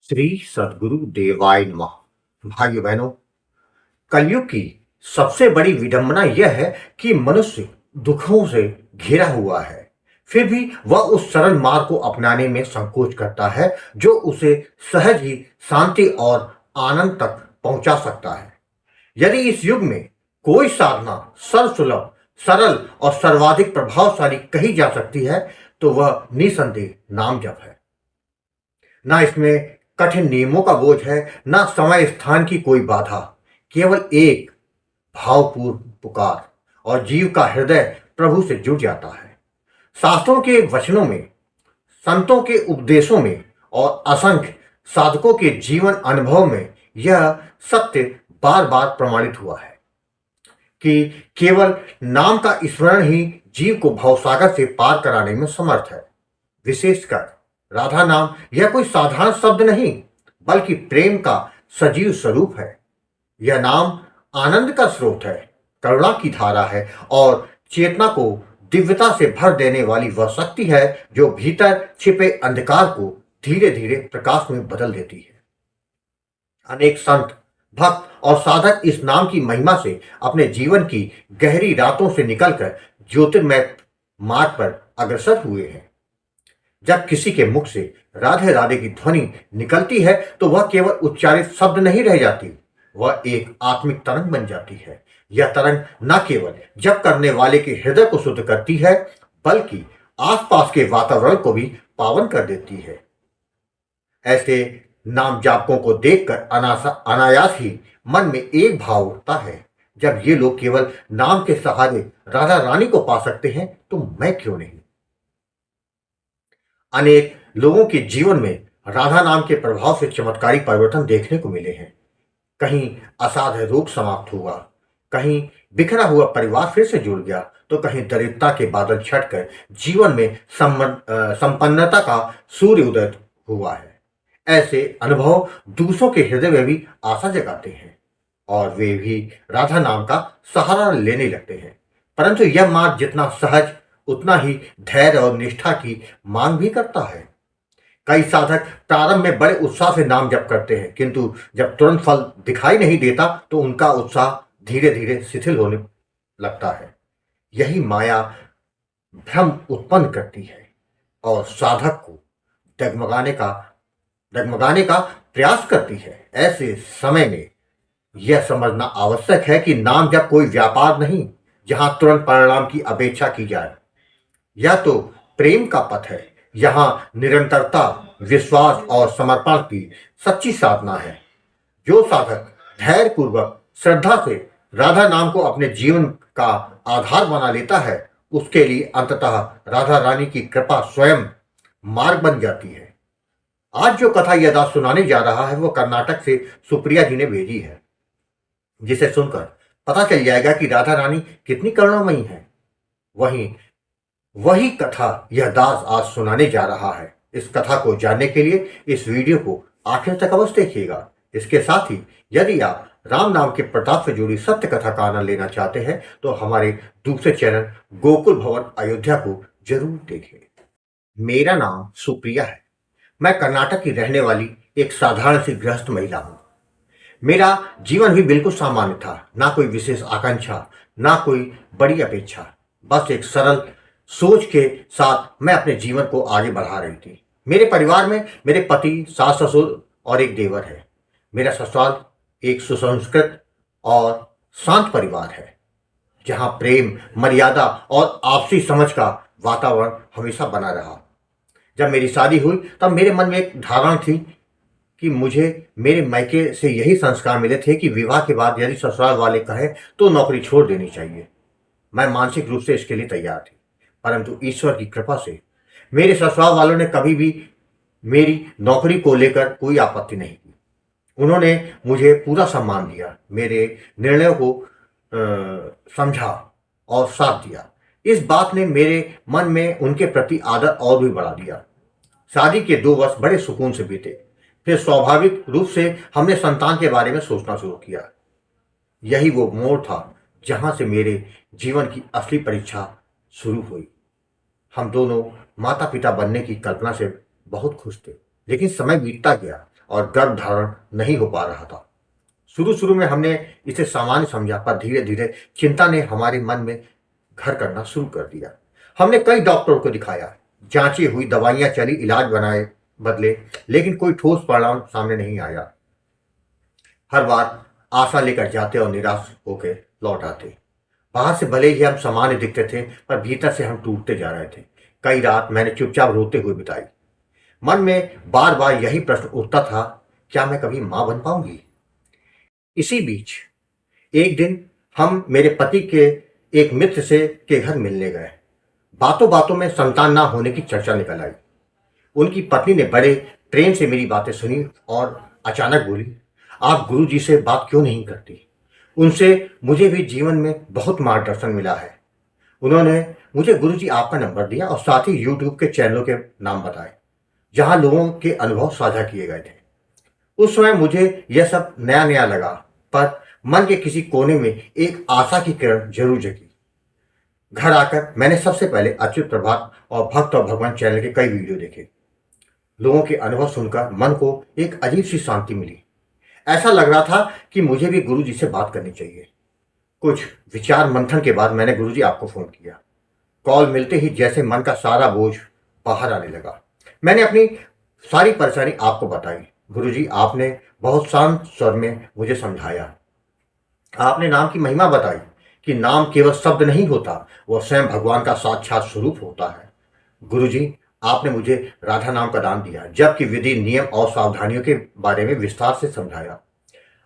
श्री सद्गुरु देवाय नमः। भाइयों बहनों, कलयुग की सबसे बड़ी विडंबना यह है कि मनुष्य दुखों से घिरा हुआ है, फिर भी वह उस सरल मार्ग को अपनाने में संकोच करता है जो उसे सहज ही शांति और आनंद तक पहुंचा सकता है। यदि इस युग में कोई साधना सर्वसुलभ, सरल और सर्वाधिक प्रभावशाली कही जा सकती है तो वह निसंदेह नाम जप है। ना इसमें कठिन नियमों का बोझ है, ना समय स्थान की कोई बाधा। केवल एक भावपूर्ण पुकार और जीव का हृदय प्रभु से जुड़ जाता है। शास्त्रों के वचनों में, संतों के उपदेशों में और असंख्य साधकों के जीवन अनुभव में यह सत्य बार बार प्रमाणित हुआ है कि केवल नाम का स्मरण ही जीव को भवसागर से पार कराने में समर्थ है। विशेषकर राधा नाम यह कोई साधारण शब्द नहीं, बल्कि प्रेम का सजीव स्वरूप है। यह नाम आनंद का स्रोत है, करुणा की धारा है और चेतना को दिव्यता से भर देने वाली वह शक्ति है जो भीतर छिपे अंधकार को धीरे धीरे प्रकाश में बदल देती है। अनेक संत, भक्त और साधक इस नाम की महिमा से अपने जीवन की गहरी रातों से निकलकर ज्योतिर्मय मार्ग पर अग्रसर हुए हैं। जब किसी के मुख से राधे राधे की ध्वनि निकलती है तो वह केवल उच्चारित शब्द नहीं रह जाती, वह एक आत्मिक तरंग बन जाती है। यह तरंग न केवल जप करने वाले के हृदय को शुद्ध करती है, बल्कि आसपास के वातावरण को भी पावन कर देती है। ऐसे नाम जापकों को देखकर अनायास ही मन में एक भाव उठता है, जब ये लोग केवल नाम के सहारे राधा रानी को पा सकते हैं तो मैं क्यों नहीं। अनेक लोगों के जीवन में राधा नाम के प्रभाव से चमत्कारी परिवर्तन देखने को मिले हैं। कहीं असाध्य रोग समाप्त हुआ, कहीं बिखरा हुआ परिवार फिर से जुड़ गया, तो कहीं दरिद्रता के बादल छटकर जीवन में संपन्नता का सूर्य उदय हुआ है। ऐसे अनुभव दूसरों के हृदय में भी आशा जगाते हैं और वे भी राधा नाम का सहारा लेने लगते हैं। परंतु यह मार्ग जितना सहज, उतना ही धैर्य और निष्ठा की मांग भी करता है। कई साधक प्रारंभ में बड़े उत्साह से नाम जप करते हैं, किंतु जब तुरंत फल दिखाई नहीं देता तो उनका उत्साह धीरे धीरे शिथिल होने लगता है। यही माया भ्रम उत्पन्न करती है और साधक को डगमगाने का प्रयास करती है। ऐसे समय में यह समझना आवश्यक है कि नाम जप कोई व्यापार नहीं जहां तुरंत परिणाम की अपेक्षा की जाए। यह तो प्रेम का पथ है, यहाँ निरंतरता, विश्वास और समर्पण की सच्ची साधना है। जो साधक धैर्य पूर्वक श्रद्धा से राधा नाम को अपने जीवन का आधार बना लेता है, उसके लिए अंततः राधा रानी की कृपा स्वयं मार्ग बन जाती है। आज जो कथा यह दास सुनाने जा रहा है वो कर्नाटक से सुप्रिया जी ने भेजी है, जिसे सुनकर पता चल जाएगा कि राधा रानी कितनी करुणामयी है। वही कथा यह दास आज सुनाने जा रहा है। इस कथा को जानने के लिए इस वीडियो को आखिर तक अवश्य देखिएगा। इसके साथ ही यदि आप राम नाम के प्रताप से जुड़ी सत्य कथा का आनंद लेना चाहते हैं तो हमारे दूसरे चैनल गोकुल भवन अयोध्या को जरूर देखें। मेरा नाम सुप्रिया है। मैं कर्नाटक की रहने वाली एक साधारण सी गृहस्थ महिला हूँ। मेरा जीवन भी बिल्कुल सामान्य था, ना कोई विशेष आकांक्षा, ना कोई बड़ी अपेक्षा। बस एक सरल सोच के साथ मैं अपने जीवन को आगे बढ़ा रही थी। मेरे परिवार में मेरे पति, सास ससुर और एक देवर है। मेरा ससुराल एक सुसंस्कृत और शांत परिवार है, जहां प्रेम, मर्यादा और आपसी समझ का वातावरण हमेशा बना रहा। जब मेरी शादी हुई तब मेरे मन में एक धारणा थी कि मुझे मेरे मायके से यही संस्कार मिले थे कि विवाह के बाद यदि ससुराल वाले कहें तो नौकरी छोड़ देनी चाहिए। मैं मानसिक रूप से इसके लिए तैयार थी, परंतु ईश्वर की कृपा से मेरे ससुराल वालों ने कभी भी मेरी नौकरी को लेकर कोई आपत्ति नहीं की। उन्होंने मुझे पूरा सम्मान दिया, मेरे निर्णयों को समझा और साथ दिया। इस बात ने मेरे मन में उनके प्रति आदर और भी बढ़ा दिया। शादी के 2 वर्ष बड़े सुकून से बीते। फिर स्वाभाविक रूप से हमने संतान के बारे में सोचना शुरू किया। यही वो मोड़ था जहां से मेरे जीवन की असली परीक्षा शुरू हुई। हम दोनों माता पिता बनने की कल्पना से बहुत खुश थे, लेकिन समय बीतता गया और गर्भ धारण नहीं हो पा रहा था। शुरू शुरू में हमने इसे सामान्य समझा, पर धीरे धीरे चिंता ने हमारे मन में घर करना शुरू कर दिया। हमने कई डॉक्टरों को दिखाया, जांचें हुई, दवाइयां चली, इलाज बनाए बदले, लेकिन कोई ठोस परिणाम सामने नहीं आया। हर बार आशा लेकर जाते और निराश होकर लौट आते। बाहर से भले ही हम सामान्य दिखते थे, पर भीतर से हम टूटते जा रहे थे। कई रात मैंने चुपचाप रोते हुए बिताई। मन में बार बार यही प्रश्न उठता था, क्या मैं कभी मां बन पाऊंगी? इसी बीच एक दिन हम मेरे पति के एक मित्र से के घर मिलने गए। बातों बातों में संतान ना होने की चर्चा निकल आई। उनकी पत्नी ने बड़े प्रेम से मेरी बातें सुनी और अचानक बोली, आप गुरुजी से बात क्यों नहीं करती? उनसे मुझे भी जीवन में बहुत मार्गदर्शन मिला है। उन्होंने मुझे गुरुजी आपका नंबर दिया और साथ ही यूट्यूब के चैनलों के नाम बताए, जहां लोगों के अनुभव साझा किए गए थे। उस समय मुझे यह सब नया नया लगा, पर मन के किसी कोने में एक आशा की किरण जरूर जगी। घर आकर मैंने सबसे पहले अच्युत प्रभात और भक्त और भगवान चैनल के कई वीडियो देखे। लोगों के अनुभव सुनकर मन को एक अजीब सी शांति मिली। ऐसा लग रहा था कि मुझे भी गुरुजी से बात करनी चाहिए। कुछ विचार मंथन के बाद मैंने गुरुजी आपको फोन किया। कॉल मिलते ही जैसे मन का सारा बोझ बाहर आने लगा। मैंने अपनी सारी परेशानी आपको बताई। गुरुजी, आपने बहुत शांत स्वर में मुझे समझाया। आपने नाम की महिमा बताई कि नाम केवल शब्द नहीं होता, वह स्वयं भगवान का साक्षात स्वरूप होता है। गुरुजी, आपने मुझे राधा नाम का दान दिया, जबकि विधि, नियम और सावधानियों के बारे में विस्तार से समझाया।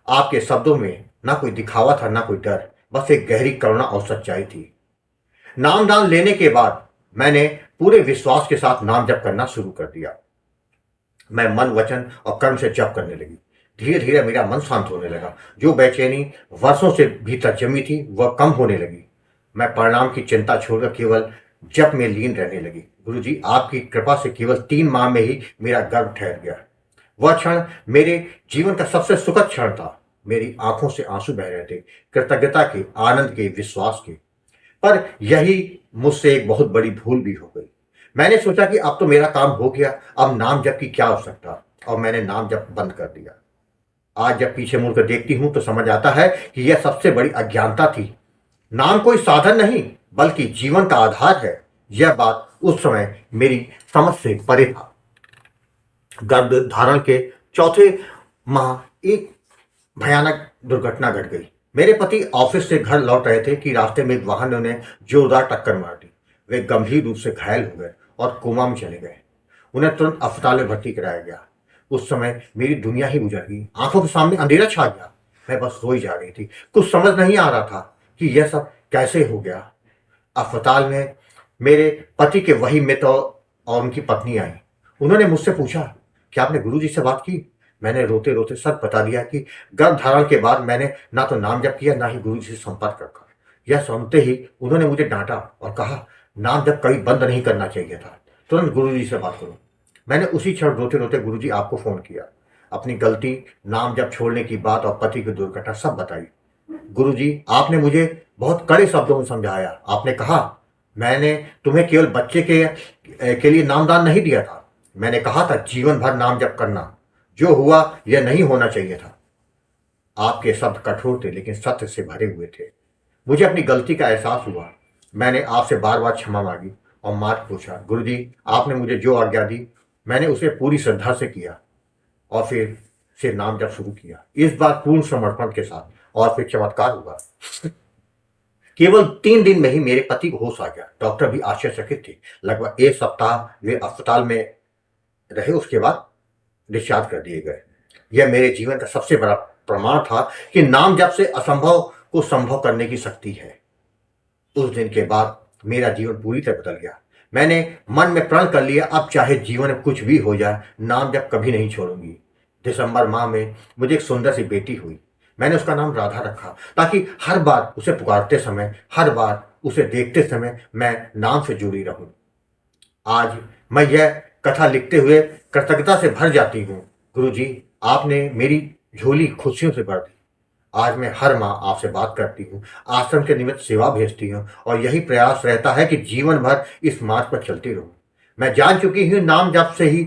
आपके शब्दों में ना कोई दिखावा था, ना कोई डर, बस एक गहरी करुणा और सच्चाई थी। नाम दान लेने के बाद मैंने पूरे विश्वास के साथ नाम जप करना शुरू कर दिया। मैं मन, वचन और कर्म से जप करने लगी। धीरे धीरे मेरा मन शांत होने लगा। जो बेचैनी वर्षों से भीतर जमी थी वह कम होने लगी। मैं परिणाम की चिंता छोड़कर केवल जप में लीन रहने लगी। गुरुजी, आपकी कृपा से केवल 3 माह में ही मेरा गर्भ ठहर गया। वह क्षण मेरे जीवन का सबसे सुखद क्षण था। मेरी आंखों से आंसू बह रहे थे, कृतज्ञता के, आनंद के, विश्वास के। पर यही मुझसे एक बहुत बड़ी भूल भी हो गई। मैंने सोचा कि अब तो मेरा काम हो गया, अब नाम जप की क्या आवश्यकता, और मैंने नाम जप बंद कर दिया। आज जब पीछे मुड़कर देखती हूं तो समझ आता है कि यह सबसे बड़ी अज्ञानता थी। नाम कोई साधन नहीं, बल्कि जीवन का आधार है। यह बात उस समय मेरी समझ से परे था। गर्भ धारण के चौथे माह एक भयानक दुर्घटना घट गई। मेरे पति ऑफिस से घर लौट रहे थे कि रास्ते में एक वाहन ने उन्हें जोरदार टक्कर मार दी। वे गंभीर रूप से घायल हो गए और कोमा में चले गए। उन्हें तुरंत अस्पताल में भर्ती कराया गया। उस समय मेरी दुनिया ही गुजर गई। आंखों के सामने अंधेरा छा गया। मैं बस रोई जा रही थी। कुछ समझ नहीं आ रहा था कि यह सब कैसे हो गया। अस्पताल में मेरे पति के वही मित्र और उनकी पत्नी आई। उन्होंने मुझसे पूछा, क्या आपने गुरुजी से बात की? मैंने रोते रोते सब बता दिया कि गर्भ धारण के बाद मैंने ना तो नाम जप किया, ना ही गुरुजी से संपर्क रखा। यह सुनते ही उन्होंने मुझे डांटा और कहा, नाम जप कभी बंद नहीं करना चाहिए था, तुरंत गुरुजी से बात करो। मैंने उसी क्षण रोते रोते गुरुजी आपको फोन किया। अपनी गलती, नाम जप छोड़ने की बात और पति की दुर्घटना सब बताई। गुरुजी, आपने मुझे बहुत कड़े शब्दों में समझाया। आपने कहा, मैंने तुम्हें केवल बच्चे के लिए नामदान नहीं दिया था। मैंने कहा था जीवन भर नाम जप करना। जो हुआ यह नहीं होना चाहिए था। आपके शब्द कठोर थे, लेकिन सत्य से भरे हुए थे। मुझे अपनी गलती का एहसास हुआ। मैंने आपसे बार बार क्षमा मांगी और माफ पूछा। गुरुजी, आपने मुझे जो आज्ञा दी मैंने उसे पूरी श्रद्धा से किया और फिर से नाम जप शुरू किया, इस बार पूर्ण समर्पण के साथ। और फिर चमत्कार हुआ। केवल 3 दिन में ही मेरे पति को होश आ गया। डॉक्टर भी आश्चर्यचकित थे। लगभग 1 सप्ताह वे अस्पताल में रहे, उसके बाद डिस्चार्ज कर दिए गए। यह मेरे जीवन का सबसे बड़ा प्रमाण था कि नाम जप से असंभव को संभव करने की शक्ति है। उस दिन के बाद मेरा जीवन पूरी तरह बदल गया। मैंने मन में प्रण कर लिया, अब चाहे जीवन में कुछ भी हो जाए, नाम जप कभी नहीं छोड़ूंगी। दिसंबर माह में मुझे एक सुंदर सी बेटी हुई। मैंने उसका नाम राधा रखा, ताकि हर बार उसे पुकारते समय, हर बार उसे देखते समय मैं नाम से जुड़ी रहूं। आज मैं यह कथा लिखते हुए कृतज्ञता से भर जाती हूँ। गुरुजी, आपने मेरी झोली खुशियों से भर दी। आज मैं हर माह आपसे बात करती हूँ, आश्रम के निमित्त सेवा भेजती हूँ, और यही प्रयास रहता है कि जीवन भर इस मार्ग पर चलती रहूं। मैं जान चुकी हूँ नाम जप से ही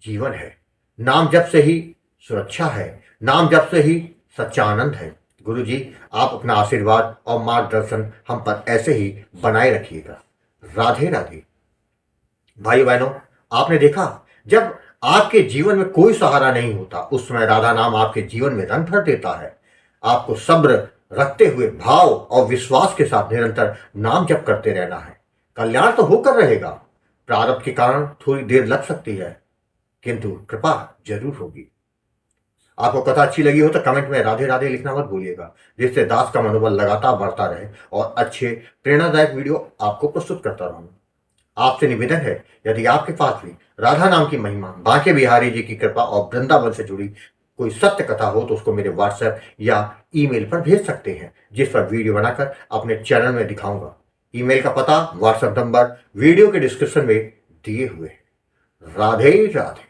जीवन है। नाम जप से ही सुरक्षा है, नाम जप से ही सच्चा आनंद है। गुरु जी, आप अपना आशीर्वाद और मार्गदर्शन हम पर ऐसे ही बनाए रखिएगा। राधे राधे। भाई बहनों, आपने देखा, जब आपके जीवन में कोई सहारा नहीं होता, उस समय राधा नाम आपके जीवन में रंग भर देता है। आपको सब्र रखते हुए भाव और विश्वास के साथ निरंतर नाम जप करते रहना है। कल्याण तो होकर रहेगा। प्रारब्ध के कारण थोड़ी देर लग सकती है, किंतु कृपा जरूर होगी। आपको कथा अच्छी लगी हो तो कमेंट में राधे राधे लिखना मत भूलिएगा, जिससे दास का मनोबल लगातार बढ़ता रहे और अच्छे प्रेरणादायक वीडियो आपको प्रस्तुत करता रहूं। आपसे निवेदन है, यदि आपके पास भी राधा नाम की महिमा, बांके बिहारी जी की कृपा और वृंदावन से जुड़ी कोई सत्य कथा हो तो उसको मेरे व्हाट्सएप या ईमेल पर भेज सकते हैं, जिस पर वीडियो बनाकर अपने चैनल में दिखाऊंगा। ईमेल का पता, व्हाट्सएप नंबर वीडियो के डिस्क्रिप्शन में दिए हुए हैं। राधे राधे।